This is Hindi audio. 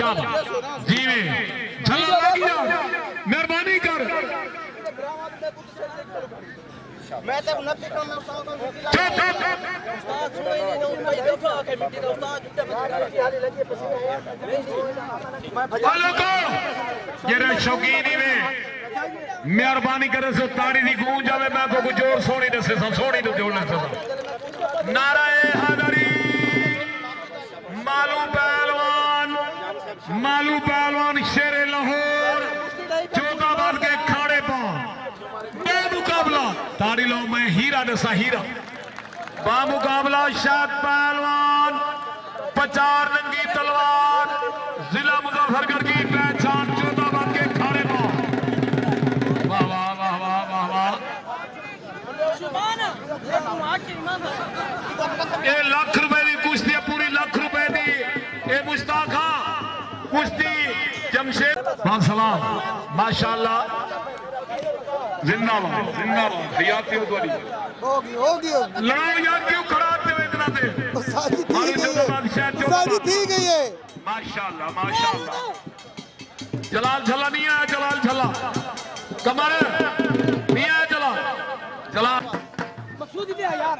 जी में झल्ला लगी जा मेहरबानी कर मैं तो न पिकम में उस्ताद उस्ताद सुनो ही नहीं तो भाई देखो आके मिट्टी का उस्ताद जुटे में हाली लगी पसीना मैं हेलो को ये रे शौकीनी में मेहरबानी करे सो ताड़ी दी गूंज आवे मैं को जोर सोनी दसे सोनी तो जोड़ने से नाराए हैदरी मालू पहलवान शेरे लाहौर चौथाबाद के खाड़े पा मुकाबला ताड़ी लो मैं हीरा दसा हीरा बामुकाबला शाद पहलवान पचार नंगी तलवार जिला मुजफ्फरगढ़ की पहचान चौथाबाद के खाड़े पा वाह वाह वाह वाह वाह वाह ये लाख रुपए की कुश्ती पूरी लाख रुपए की ये मुश्ताक कुश्ती जमशेद सलाम माशाल्लाह जिंदाबाद जिंदाबाद याद होगी लड़ाओ यार क्यों खड़ा आते हो इतना देर शादी ठीक है ये माशाल्लाह माशाल्लाह जलाल झला नहीं आया जलाल झला कमर नहीं आया जलाल जलाल मकसूद यार